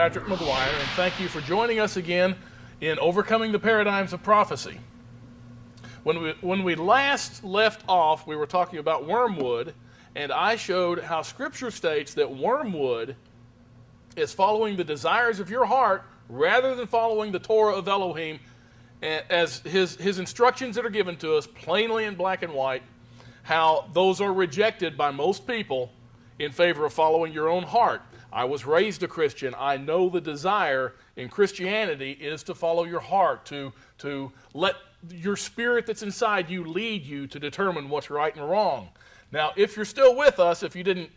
Patrick McGuire, and thank you for joining us again in Overcoming the Paradigms of Prophecy. When we last left off, we were talking about wormwood, and I showed how Scripture states that wormwood is following the desires of your heart rather than following the Torah of Elohim, as his instructions that are given to us plainly in black and white, how those are rejected by most people in favor of following your own heart. I was raised a Christian. I know the desire in Christianity is to follow your heart, to let your spirit that's inside you lead you to determine what's right and wrong. Now, if you're still with us, if you didn't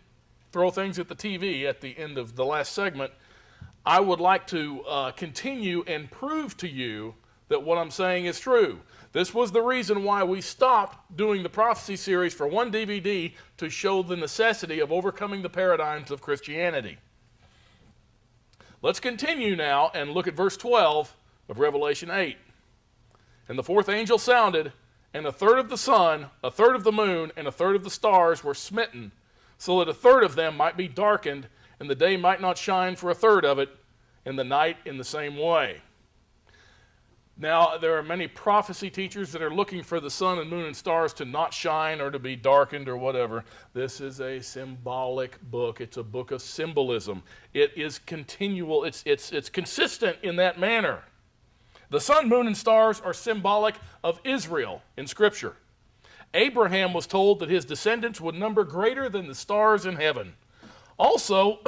throw things at the TV at the end of the last segment, I would like to continue and prove to you that what I'm saying is true. This was the reason why we stopped doing the prophecy series for one DVD, to show the necessity of overcoming the paradigms of Christianity. Let's continue now and look at verse 12 of Revelation 8. And the fourth angel sounded, and a third of the sun, a third of the moon, and a third of the stars were smitten, so that a third of them might be darkened, and the day might not shine for a third of it, and the night in the same way. Now, there are many prophecy teachers that are looking for the sun and moon and stars to not shine or to be darkened or whatever. This is a symbolic book. It's a book of symbolism. It is continual. It's consistent in that manner. The sun, moon, and stars are symbolic of Israel in Scripture. Abraham was told that his descendants would number greater than the stars in heaven. Also,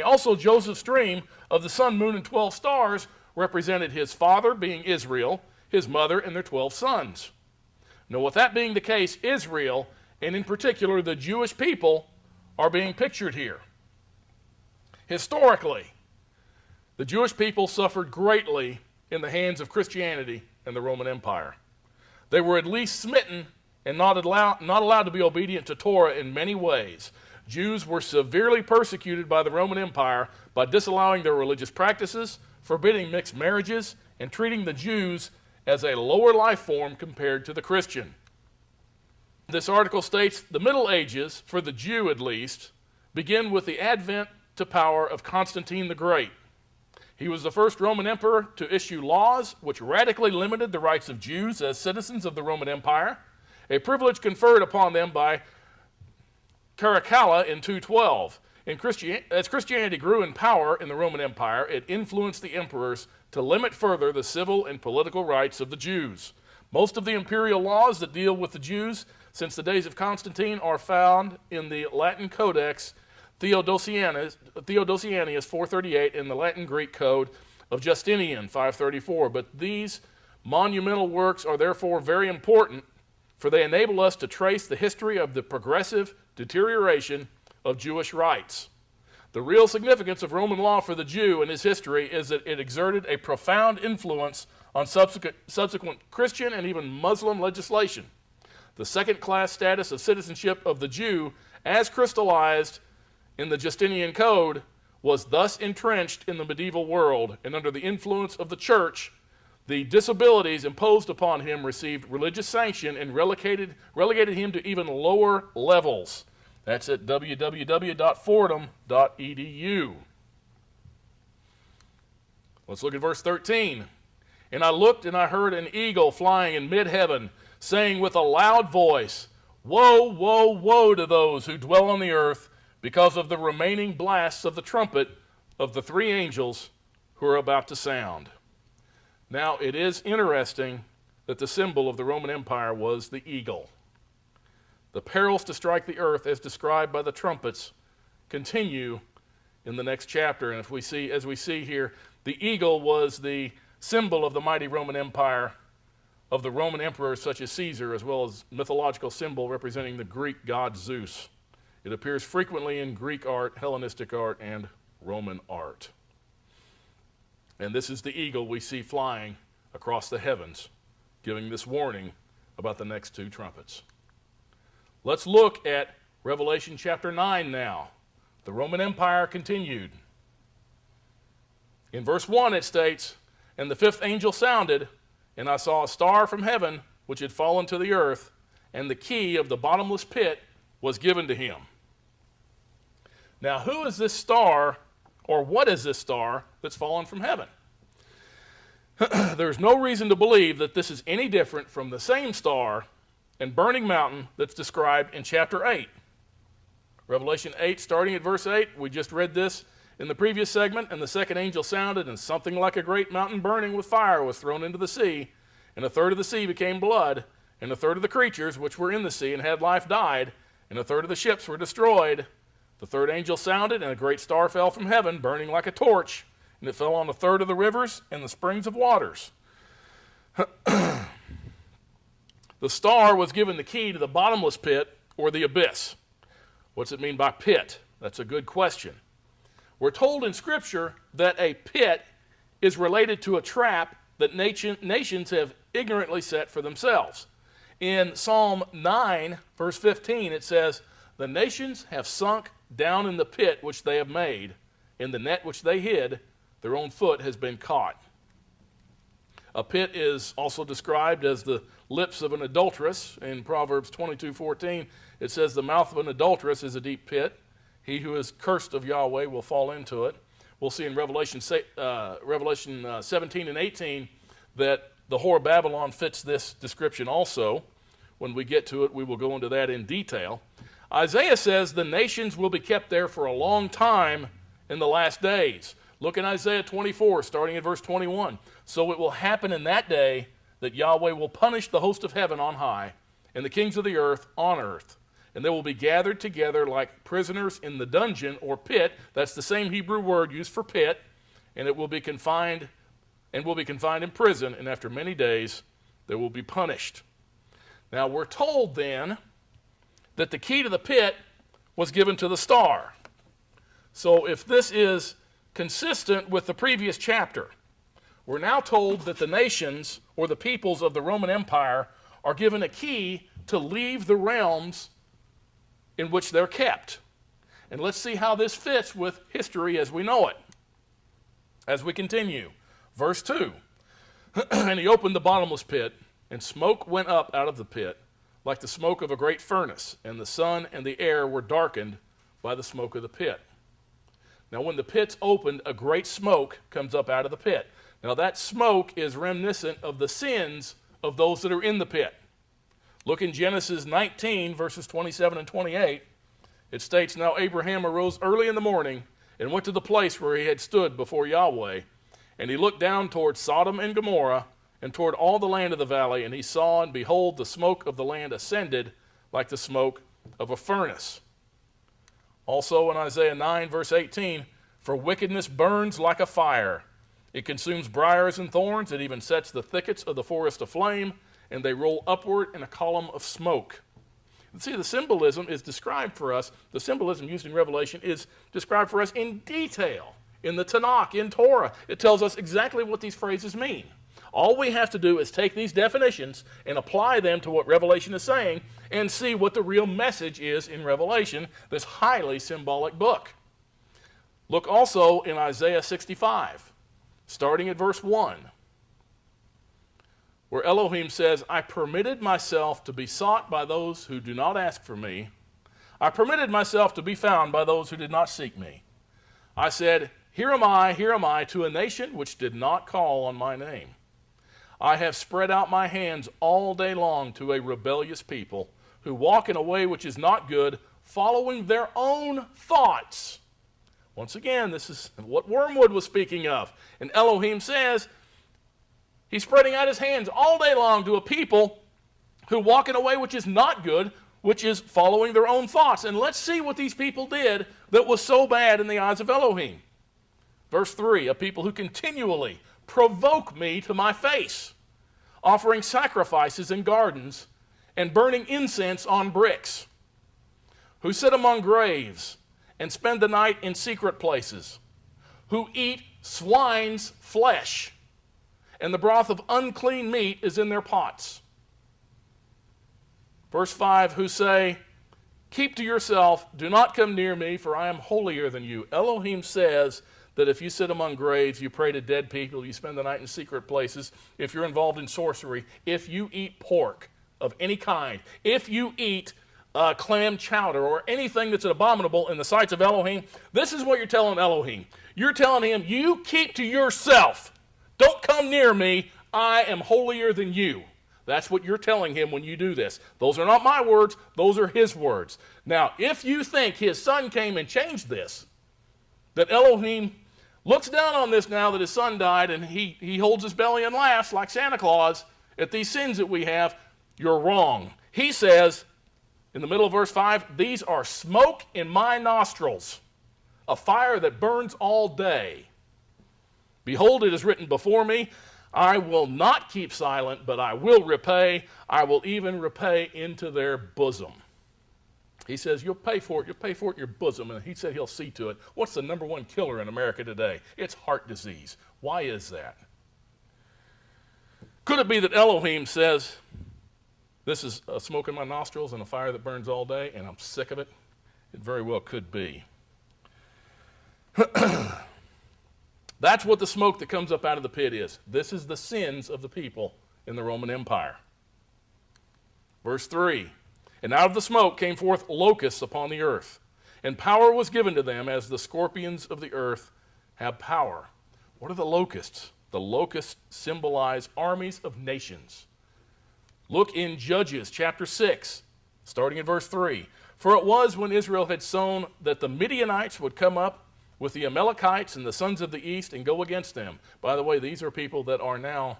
also Joseph's dream of the sun, moon, and 12 stars represented his father, being Israel, his mother, and their 12 sons. Now, with that being the case, Israel, and in particular the Jewish people, are being pictured here. Historically, the Jewish people suffered greatly in the hands of Christianity and the Roman Empire. They were at least smitten and not allowed to be obedient to Torah in many ways. Jews were severely persecuted by the Roman Empire by disallowing their religious practices, forbidding mixed marriages, and treating the Jews as a lower life form compared to the Christian. This article states the Middle Ages, for the Jew at least, begin with the advent to power of Constantine the Great. He was the first Roman emperor to issue laws which radically limited the rights of Jews as citizens of the Roman Empire, a privilege conferred upon them by Caracalla in 212. As Christianity grew in power in the Roman Empire, it influenced the emperors to limit further the civil and political rights of the Jews. Most of the imperial laws that deal with the Jews since the days of Constantine are found in the Latin Codex Theodosianus 438 and the Latin Greek Code of Justinian 534. But these monumental works are therefore very important, for they enable us to trace the history of the progressive deterioration of Jewish rights. The real significance of Roman law for the Jew and his history is that it exerted a profound influence on subsequent Christian and even Muslim legislation. The second-class status of citizenship of the Jew, as crystallized in the Justinian Code, was thus entrenched in the medieval world, and under the influence of the church, the disabilities imposed upon him received religious sanction and relegated him to even lower levels. That's at www.fordham.edu. Let's look at verse 13. And I looked and I heard an eagle flying in mid-heaven, saying with a loud voice, Woe, woe, woe to those who dwell on the earth, because of the remaining blasts of the trumpet of the three angels who are about to sound. Now, it is interesting that the symbol of the Roman Empire was the eagle. The perils to strike the earth, as described by the trumpets, continue in the next chapter. And as we see here, the eagle was the symbol of the mighty Roman Empire, of the Roman emperors such as Caesar, as well as mythological symbol representing the Greek god Zeus. It appears frequently in Greek art, Hellenistic art, and Roman art. And this is the eagle we see flying across the heavens, giving this warning about the next two trumpets. Let's look at Revelation chapter 9 now. The Roman Empire continued. In verse 1 it states, And the fifth angel sounded, and I saw a star from heaven which had fallen to the earth, and the key of the bottomless pit was given to him. Now, who is this star Or what is this star that's fallen from heaven? There's no reason to believe that this is any different from the same star and burning mountain that's described in chapter 8. Revelation 8, starting at verse 8, we just read this in the previous segment, and the second angel sounded, and something like a great mountain burning with fire was thrown into the sea, and a third of the sea became blood, and a third of the creatures which were in the sea and had life died, and a third of the ships were destroyed. The third angel sounded, and a great star fell from heaven, burning like a torch, and it fell on a third of the rivers and the springs of waters. The star was given the key to the bottomless pit or the abyss. What's it mean by pit? That's a good question. We're told in Scripture that a pit is related to a trap that nations have ignorantly set for themselves. In Psalm 9, verse 15, it says, "The nations have sunk down in the pit which they have made. In the net which they hid, their own foot has been caught." A pit is also described as the lips of an adulteress. In Proverbs 22:14, it says, "The mouth of an adulteress is a deep pit. He who is cursed of Yahweh will fall into it." We'll see in Revelation 17 and 18 that the whore of Babylon fits this description also. When we get to it, we will go into that in detail. Isaiah says the nations will be kept there for a long time in the last days. Look in Isaiah 24, starting at verse 21. "So it will happen in that day that Yahweh will punish the host of heaven on high and the kings of the earth on earth. And they will be gathered together like prisoners in the dungeon or pit." That's the same Hebrew word used for pit. "And it will be confined in prison, and after many days they will be punished." Now we're told then that the key to the pit was given to the star. So if this is consistent with the previous chapter, we're now told that the nations or the peoples of the Roman Empire are given a key to leave the realms in which they're kept. And let's see how this fits with history as we know it. As we continue, verse 2, "And he opened the bottomless pit, and smoke went up out of the pit, like the smoke of a great furnace, and the sun and the air were darkened by the smoke of the pit." Now when the pit's opened, a great smoke comes up out of the pit. Now that smoke is reminiscent of the sins of those that are in the pit. Look in Genesis 19, verses 27 and 28. It states, "Now Abraham arose early in the morning and went to the place where he had stood before Yahweh. And he looked down toward Sodom and Gomorrah and toward all the land of the valley, and he saw, and behold, the smoke of the land ascended like the smoke of a furnace." Also in Isaiah 9, verse 18, "For wickedness burns like a fire. It consumes briars and thorns. It even sets the thickets of the forest aflame, and they roll upward in a column of smoke." See, the symbolism is described for us. The symbolism used in Revelation is described for us in detail in the Tanakh, in Torah. It tells us exactly what these phrases mean. All we have to do is take these definitions and apply them to what Revelation is saying and see what the real message is in Revelation, this highly symbolic book. Look also in Isaiah 65, starting at verse 1. Where Elohim says, "I permitted myself to be sought by those who do not ask for me. I permitted myself to be found by those who did not seek me. I said, here am I, to a nation which did not call on my name. I have spread out my hands all day long to a rebellious people who walk in a way which is not good, following their own thoughts." Once again, this is what Wormwood was speaking of. And Elohim says, he's spreading out his hands all day long to a people who walk in a way which is not good, which is following their own thoughts. And let's see what these people did that was so bad in the eyes of Elohim. Verse 3, "A people who continually provoke me to my face, offering sacrifices in gardens and burning incense on bricks, who sit among graves and spend the night in secret places, who eat swine's flesh, and the broth of unclean meat is in their pots." Verse 5, "Who say, keep to yourself, do not come near me, for I am holier than you." Elohim says that if you sit among graves, you pray to dead people, you spend the night in secret places, if you're involved in sorcery, if you eat pork of any kind, if you eat clam chowder or anything that's abominable in the sights of Elohim, this is what you're telling Elohim. You're telling him, you keep to yourself. Don't come near me. I am holier than you. That's what you're telling him when you do this. Those are not my words. Those are his words. Now, if you think his son came and changed this, that Elohim looks down on this now that his son died and he holds his belly and laughs like Santa Claus at these sins that we have, you're wrong. He says, in the middle of verse 5, these are smoke in my nostrils, a fire that burns all day. Behold, it is written before me, I will not keep silent, but I will repay. I will even repay into their bosom. He says, you'll pay for it. You'll pay for it in your bosom. And he said he'll see to it. What's the number one killer in America today? It's heart disease. Why is that? Could it be that Elohim says, this is a smoke in my nostrils and a fire that burns all day, and I'm sick of it? It very well could be. That's what the smoke that comes up out of the pit is. This is the sins of the people in the Roman Empire. Verse 3, and out of the smoke came forth locusts upon the earth, and power was given to them as the scorpions of the earth have power. What are the locusts? The locusts symbolize armies of nations. Look in Judges chapter 6, starting in verse 3. For it was when Israel had sown that the Midianites would come up with the Amalekites and the sons of the east and go against them. By the way, these are people that are now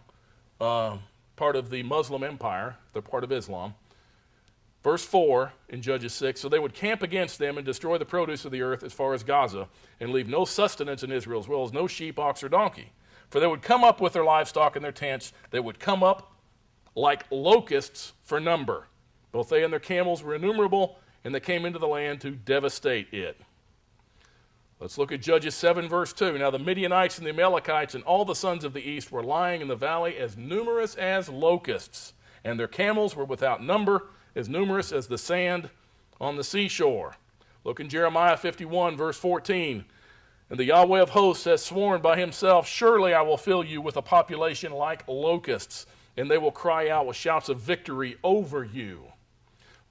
part of the Muslim empire. They're part of Islam. Verse 4 in Judges 6, so they would camp against them and destroy the produce of the earth as far as Gaza and leave no sustenance in Israel, as well as no sheep, ox, or donkey. For they would come up with their livestock and their tents. They would come up like locusts for number. Both they and their camels were innumerable, and they came into the land to devastate it. Let's look at Judges 7, verse 2. Now the Midianites and the Amalekites and all the sons of the east were lying in the valley as numerous as locusts, and their camels were without number, as numerous as the sand on the seashore. Look in Jeremiah 51, verse 14. And the Yahweh of hosts has sworn by himself, surely I will fill you with a population like locusts, and they will cry out with shouts of victory over you.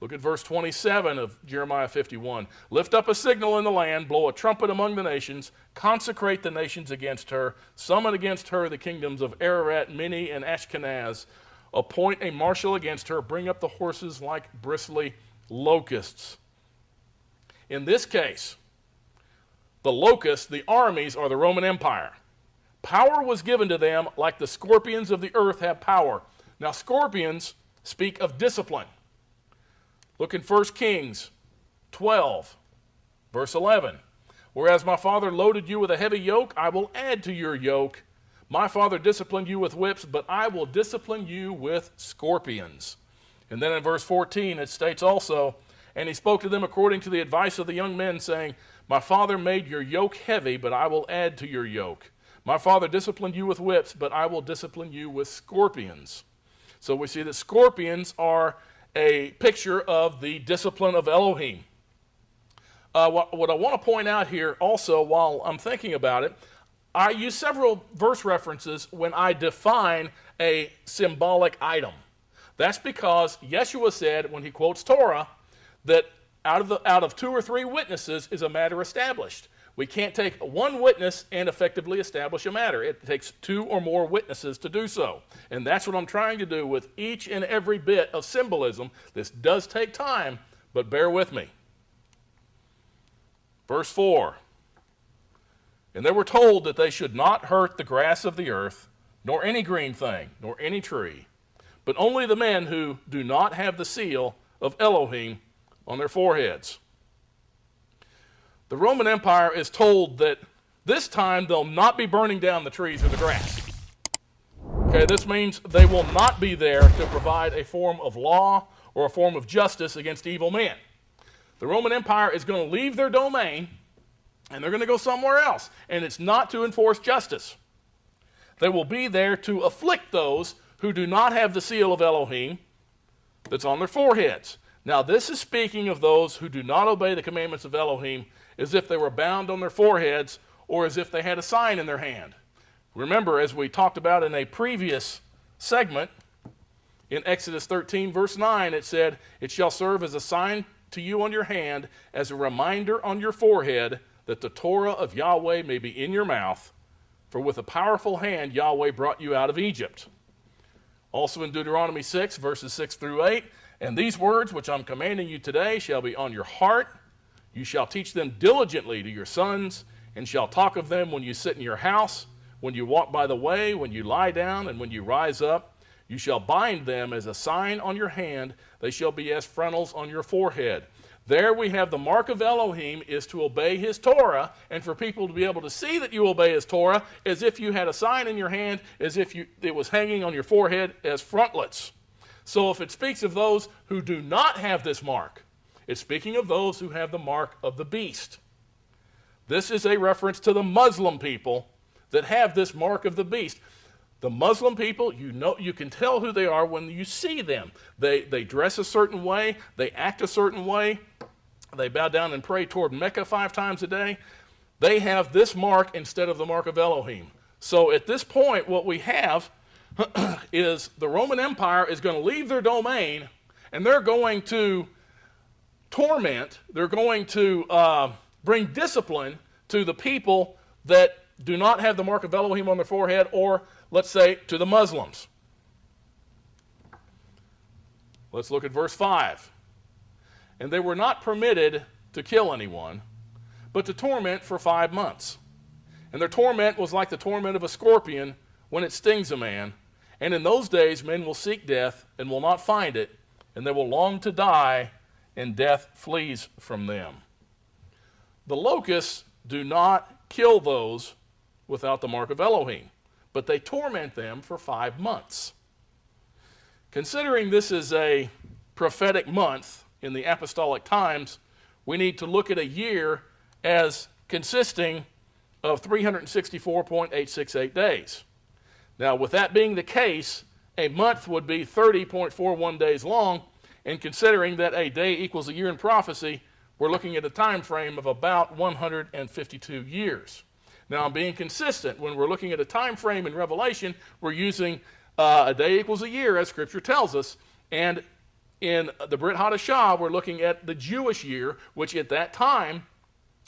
Look at verse 27 of Jeremiah 51. Lift up a signal in the land, blow a trumpet among the nations, consecrate the nations against her, summon against her the kingdoms of Ararat, Mini, and Ashkenaz, appoint a marshal against her, bring up the horses like bristly locusts. In this case, the locusts, the armies, are the Roman Empire. Power was given to them like the scorpions of the earth have power. Now, scorpions speak of discipline. Look in 1 Kings 12, verse 11. Whereas my father loaded you with a heavy yoke, I will add to your yoke. My father disciplined you with whips, but I will discipline you with scorpions. And then in verse 14 it states also, and he spoke to them according to the advice of the young men, saying, my father made your yoke heavy, but I will add to your yoke. My father disciplined you with whips, but I will discipline you with scorpions. So we see that scorpions are a picture of the discipline of Elohim. What I want to point out here also while I'm thinking about it, I use several verse references when I define a symbolic item. That's because Yeshua said when he quotes Torah that out of 2 or 3 witnesses is a matter established. We can't take one witness and effectively establish a matter. It takes 2 or more witnesses to do so. And that's what I'm trying to do with each and every bit of symbolism. This does take time, but bear with me. Verse 4. And they were told that they should not hurt the grass of the earth, nor any green thing, nor any tree, but only the men who do not have the seal of Elohim on their foreheads. The Roman Empire is told that this time they'll not be burning down the trees or the grass. Okay, this means they will not be there to provide a form of law or a form of justice against evil men. The Roman Empire is going to leave their domain and they're going to go somewhere else. And it's not to enforce justice. They will be there to afflict those who do not have the seal of Elohim that's on their foreheads. Now, this is speaking of those who do not obey the commandments of Elohim as if they were bound on their foreheads or as if they had a sign in their hand. Remember, as we talked about in a previous segment, in Exodus 13, verse 9, it said, it shall serve as a sign to you on your hand as a reminder on your forehead, that the Torah of Yahweh may be in your mouth. For with a powerful hand Yahweh brought you out of Egypt. Also in Deuteronomy 6, verses 6 through 8, and these words which I'm commanding you today shall be on your heart. You shall teach them diligently to your sons, and shall talk of them when you sit in your house, when you walk by the way, when you lie down, and when you rise up. You shall bind them as a sign on your hand. They shall be as frontals on your forehead. There we have the mark of Elohim is to obey his Torah, and for people to be able to see that you obey his Torah as if you had a sign in your hand, as if it was hanging on your forehead as frontlets. So if it speaks of those who do not have this mark, it's speaking of those who have the mark of the beast. This is a reference to the Muslim people that have this mark of the beast. The Muslim people, you can tell who they are when you see them. They dress a certain way, they act a certain way, they bow down and pray toward Mecca 5 times a day. They have this mark instead of the mark of Elohim. So at this point, what we have is the Roman Empire is going to leave their domain, and they're going to torment, they're going to bring discipline to the people that do not have the mark of Elohim on their forehead, or let's say to the Muslims. Let's look at verse 5. And they were not permitted to kill anyone, but to torment for 5 months. And their torment was like the torment of a scorpion when it stings a man. And in those days men will seek death and will not find it, and they will long to die, and death flees from them. The locusts do not kill those without the mark of Elohim, but they torment them for 5 months. Considering this is a prophetic month in the apostolic times, we need to look at a year as consisting of 364.868 days. Now, with that being the case, a month would be 30.41 days long, and considering that a day equals a year in prophecy, we're looking at a time frame of about 152 years. Now, I'm being consistent. When we're looking at a time frame in Revelation, we're using a day equals a year, as Scripture tells us. And in the Brit Hadashah, we're looking at the Jewish year, which at that time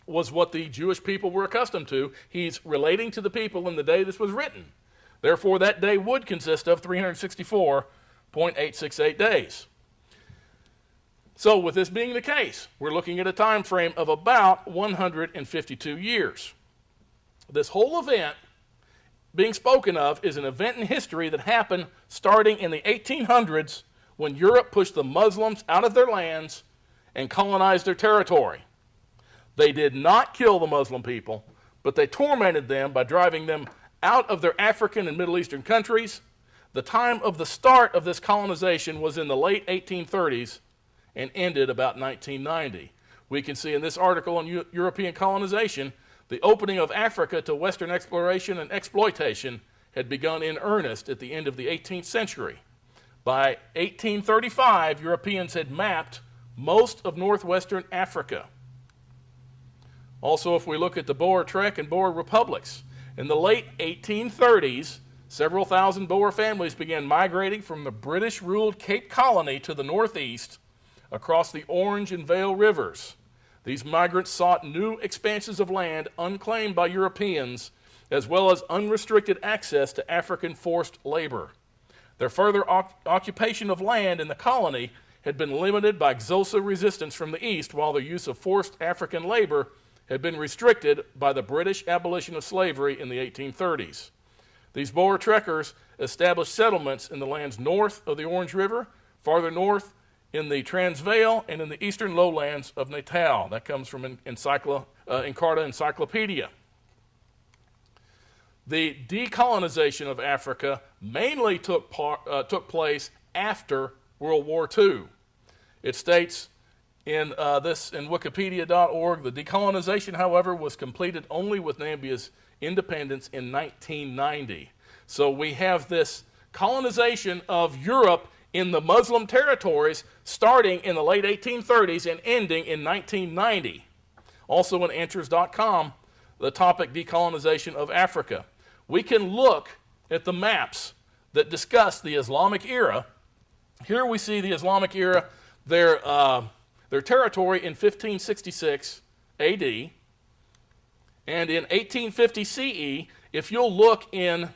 was what the Jewish people were accustomed to. He's relating to the people in the day this was written. Therefore, that day would consist of 364.868 days. So, with this being the case, we're looking at a time frame of about 152 years. This whole event being spoken of is an event in history that happened starting in the 1800s when Europe pushed the Muslims out of their lands and colonized their territory. They did not kill the Muslim people, but they tormented them by driving them out of their African and Middle Eastern countries. The time of the start of this colonization was in the late 1830s and ended about 1990. We can see in this article on European colonization, the opening of Africa to Western exploration and exploitation had begun in earnest at the end of the 18th century. By 1835, Europeans had mapped most of northwestern Africa. Also, if we look at the Boer Trek and Boer republics, in the late 1830s, several thousand Boer families began migrating from the British-ruled Cape Colony to the northeast across the Orange and Vale rivers. These migrants sought new expanses of land unclaimed by Europeans, as well as unrestricted access to African forced labor. Their further occupation of land in the colony had been limited by Xhosa resistance from the east, while their use of forced African labor had been restricted by the British abolition of slavery in the 1830s. These Boer trekkers established settlements in the lands north of the Orange River, farther north in the Transvaal, and in the eastern lowlands of Natal. That comes from Encarta Encyclopedia. The decolonization of Africa mainly took place after World War II. It states in Wikipedia.org, the decolonization, however, was completed only with Namibia's independence in 1990. So we have this colonization of Europe in the Muslim territories starting in the late 1830s and ending in 1990. Also in Answers.com, the topic decolonization of Africa. We can look at the maps that discuss the Islamic era. Here we see the Islamic era. They're their territory in 1566 AD, and in 1850 CE, if you'll look in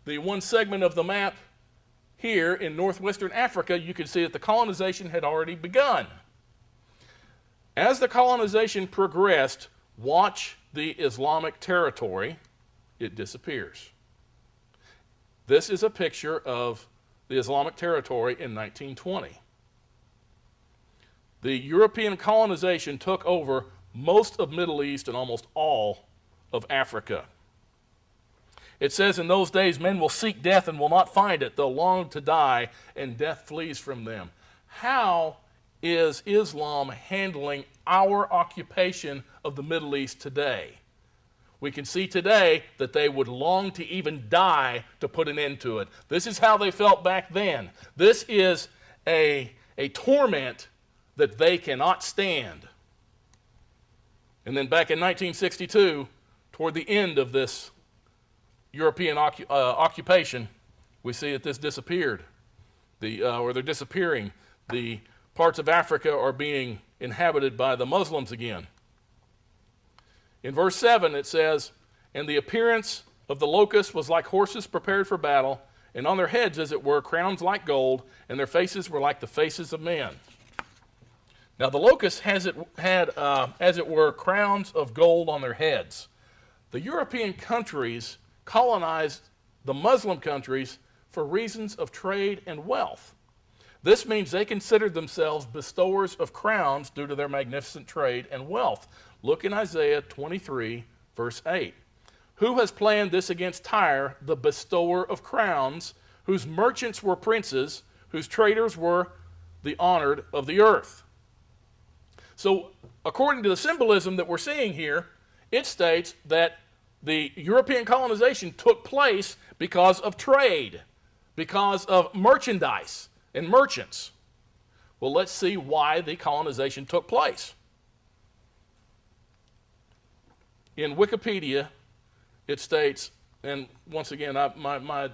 the one segment of the map here in northwestern Africa, you can see that the colonization had already begun. As the colonization progressed, watch the Islamic territory, it disappears. This is a picture of the Islamic territory in 1920. The European colonization took over most of Middle East and almost all of Africa. It says, in those days men will seek death and will not find it. They'll long to die, and death flees from them. How is Islam handling our occupation of the Middle East today? We can see today that they would long to even die to put an end to it. This is how they felt back then. This is a torment that they cannot stand. And then back in 1962, toward the end of this European occupation, we see that this disappeared, or they're disappearing. The parts of Africa are being inhabited by the Muslims again. In verse 7 it says, and the appearance of the locusts was like horses prepared for battle, and on their heads, as it were, crowns like gold, and their faces were like the faces of men. Now the locusts had, as it were, crowns of gold on their heads. The European countries colonized the Muslim countries for reasons of trade and wealth. This means they considered themselves bestowers of crowns due to their magnificent trade and wealth. Look in Isaiah 23, verse 8. Who has planned this against Tyre, the bestower of crowns, whose merchants were princes, whose traders were the honored of the earth? So, according to the symbolism that we're seeing here, it states that the European colonization took place because of trade, because of merchandise and merchants. Well, let's see why the colonization took place. In Wikipedia, it states, and once again, my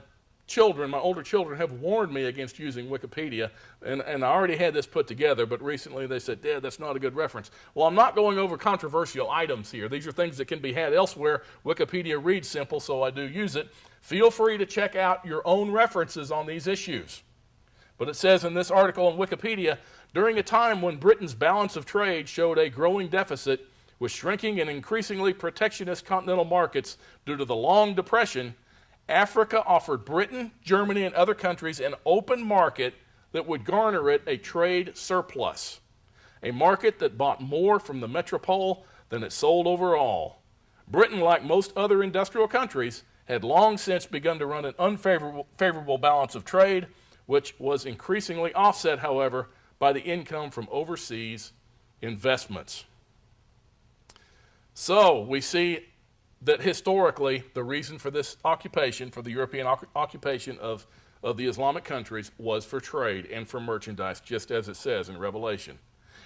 older children have warned me against using Wikipedia, and I already had this put together, but recently they said, Dad, that's not a good reference. Well, I'm not going over controversial items here. These are things that can be had elsewhere. Wikipedia reads simple, so I do use it. Feel free to check out your own references on these issues. But it says in this article on Wikipedia, during a time when Britain's balance of trade showed a growing deficit with shrinking and increasingly protectionist continental markets due to the long depression, Africa offered Britain, Germany, and other countries an open market that would garner it a trade surplus, a market that bought more from the metropole than it sold overall. Britain, like most other industrial countries, had long since begun to run an unfavorable balance of trade, which was increasingly offset, however, by the income from overseas investments. So we see that historically the reason for this occupation, for the European occupation of the Islamic countries, was for trade and for merchandise, just as it says in Revelation.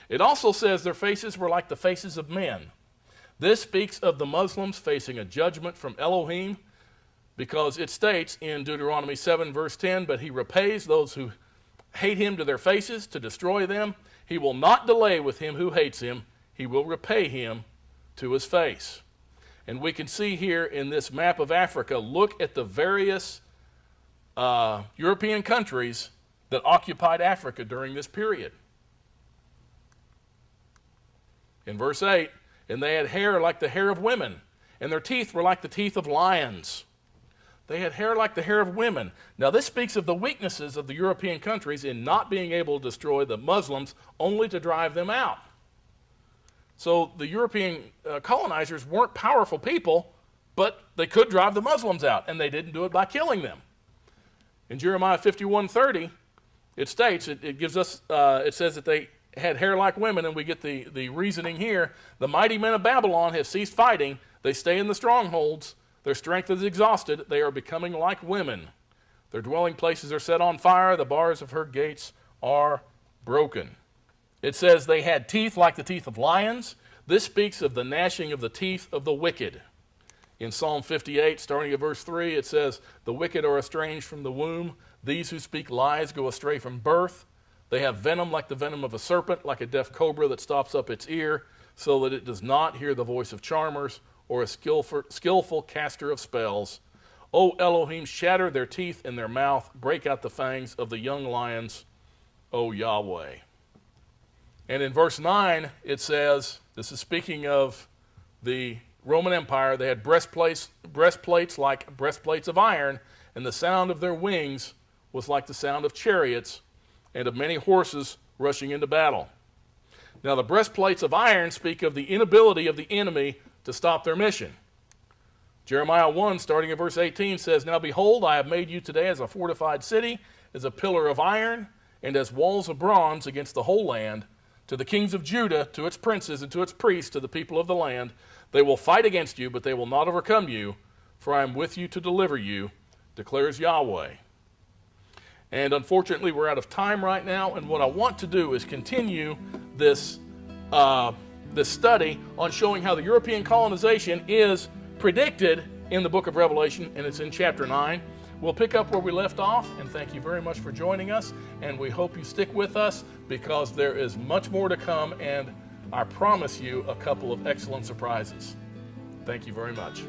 It also says their faces were like the faces of men. This speaks of the Muslims facing a judgment from Elohim, because it states in Deuteronomy 7 verse 10, but he repays those who hate him to their faces to destroy them. He will not delay with him who hates him. He will repay him to his face. And we can see here in this map of Africa, look at the various European countries that occupied Africa during this period. In verse 8, and they had hair like the hair of women, and their teeth were like the teeth of lions. They had hair like the hair of women. Now this speaks of the weaknesses of the European countries in not being able to destroy the Muslims, only to drive them out. So the European colonizers weren't powerful people, but they could drive the Muslims out, and they didn't do it by killing them. In Jeremiah 51:30, it states, it gives us, it says that they had hair like women, and we get the reasoning here. The mighty men of Babylon have ceased fighting. They stay in the strongholds. Their strength is exhausted. They are becoming like women. Their dwelling places are set on fire. The bars of her gates are broken. It says they had teeth like the teeth of lions. This speaks of the gnashing of the teeth of the wicked. In Psalm 58, starting at verse 3, it says, the wicked are estranged from the womb. These who speak lies go astray from birth. They have venom like the venom of a serpent, like a deaf cobra that stops up its ear, so that it does not hear the voice of charmers or a skillful caster of spells. O Elohim, shatter their teeth in their mouth, break out the fangs of the young lions, O Yahweh. And in verse 9, it says, this is speaking of the Roman Empire, they had breastplates like breastplates of iron, and the sound of their wings was like the sound of chariots and of many horses rushing into battle. Now the breastplates of iron speak of the inability of the enemy to stop their mission. Jeremiah 1, starting at verse 18, says, Now behold, I have made you today as a fortified city, as a pillar of iron, and as walls of bronze against the whole land. To the kings of Judah, to its princes, and to its priests, to the people of the land, they will fight against you, but they will not overcome you, for I am with you to deliver you, declares Yahweh. And unfortunately, we're out of time right now, and what I want to do is continue this study on showing how the European colonization is predicted in the book of Revelation, and it's in chapter 9. We'll pick up where we left off, and thank you very much for joining us, and we hope you stick with us because there is much more to come, and I promise you a couple of excellent surprises. Thank you very much.